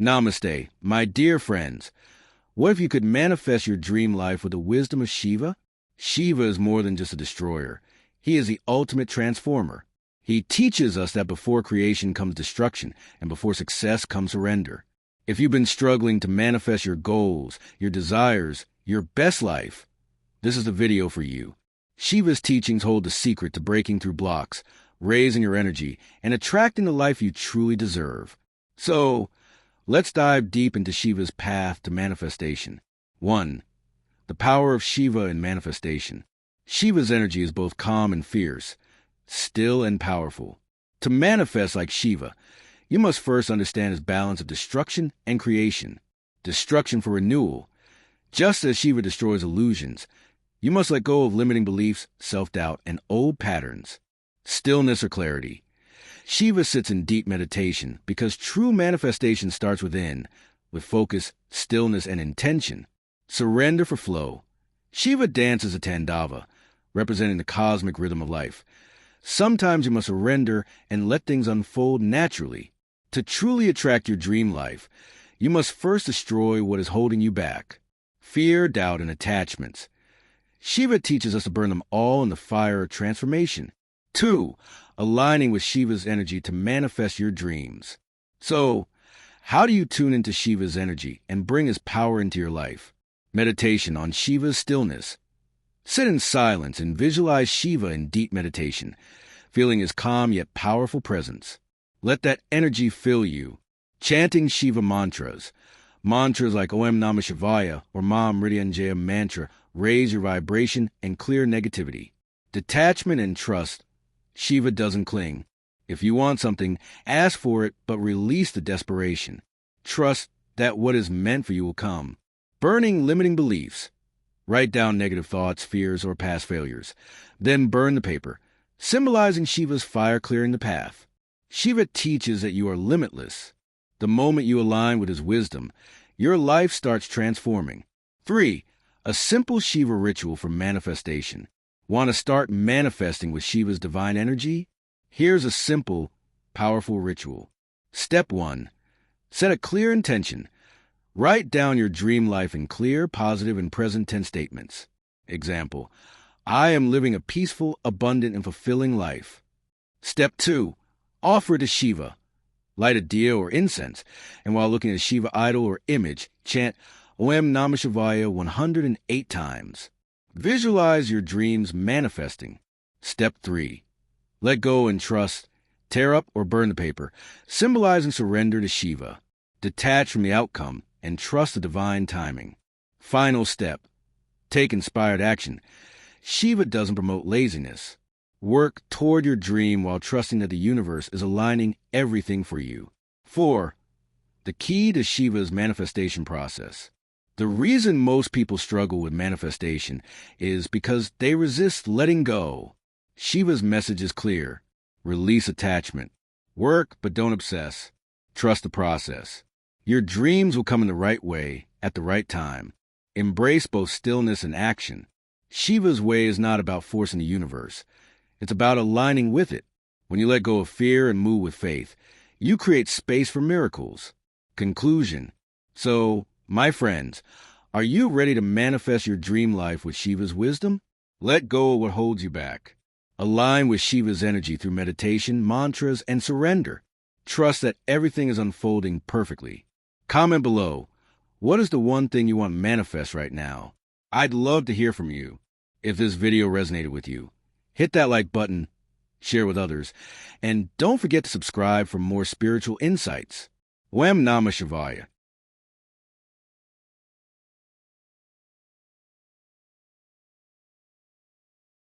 Namaste, my dear friends. What if you could manifest your dream life with the wisdom of Shiva? Shiva is more than just a destroyer. He is the ultimate transformer. He teaches us that before creation comes destruction, and before success comes surrender. If you've been struggling to manifest your goals, your desires, your best life, this is the video for you. Shiva's teachings hold the secret to breaking through blocks, raising your energy, and attracting the life you truly deserve. So, let's dive deep into Shiva's path to manifestation. 1. The power of Shiva in manifestation. Shiva's energy is both calm and fierce, still and powerful. To manifest like Shiva, you must first understand his balance of destruction and creation. Destruction for renewal. Just as Shiva destroys illusions, you must let go of limiting beliefs, self-doubt, and old patterns. Stillness or clarity. Shiva sits in deep meditation because true manifestation starts within, with focus, stillness, and intention. Surrender for flow. Shiva dances a Tandava, representing the cosmic rhythm of life. Sometimes you must surrender and let things unfold naturally. To truly attract your dream life, you must first destroy what is holding you back. Fear, doubt, and attachments. Shiva teaches us to burn them all in the fire of transformation. 2. Aligning with Shiva's energy to manifest your dreams. So, how do you tune into Shiva's energy and bring his power into your life? Meditation on Shiva's stillness. Sit in silence and visualize Shiva in deep meditation, feeling his calm yet powerful presence. Let that energy fill you. Chanting Shiva mantras. Mantras like Om Namah Shivaya or Ma Mridyanjaya mantra raise your vibration and clear negativity. Detachment and trust. Shiva doesn't cling. If you want something, ask for it, but release the desperation. Trust that what is meant for you will come. Burning limiting beliefs. Write down negative thoughts, fears, or past failures. Then burn the paper, symbolizing Shiva's fire clearing the path. Shiva teaches that you are limitless. The moment you align with his wisdom, your life starts transforming. 3. A simple Shiva ritual for manifestation. Want to start manifesting with Shiva's divine energy? Here's a simple, powerful ritual. Step 1. Set a clear intention. Write down your dream life in clear, positive, and present tense statements. Example, I am living a peaceful, abundant, and fulfilling life. Step 2. Offer to Shiva. Light a diya or incense, and while looking at a Shiva idol or image, chant Om Namah Shivaya 108 times. Visualize your dreams manifesting. Step 3. Let go and trust. Tear up or burn the paper, symbolizing surrender to Shiva. Detach from the outcome and trust the divine timing. Final step. Take inspired action. Shiva doesn't promote laziness. Work toward your dream while trusting that the universe is aligning everything for you. 4. The key to Shiva's manifestation process. The reason most people struggle with manifestation is because they resist letting go. Shiva's message is clear. Release attachment. Work, but don't obsess. Trust the process. Your dreams will come in the right way, at the right time. Embrace both stillness and action. Shiva's way is not about forcing the universe. It's about aligning with it. When you let go of fear and move with faith, you create space for miracles. Conclusion. So, my friends, are you ready to manifest your dream life with Shiva's wisdom? Let go of what holds you back. Align with Shiva's energy through meditation, mantras, and surrender. Trust that everything is unfolding perfectly. Comment below, what is the one thing you want to manifest right now? I'd love to hear from you. If this video resonated with you, hit that like button, share with others, and don't forget to subscribe for more spiritual insights. Om Namah Shivaya.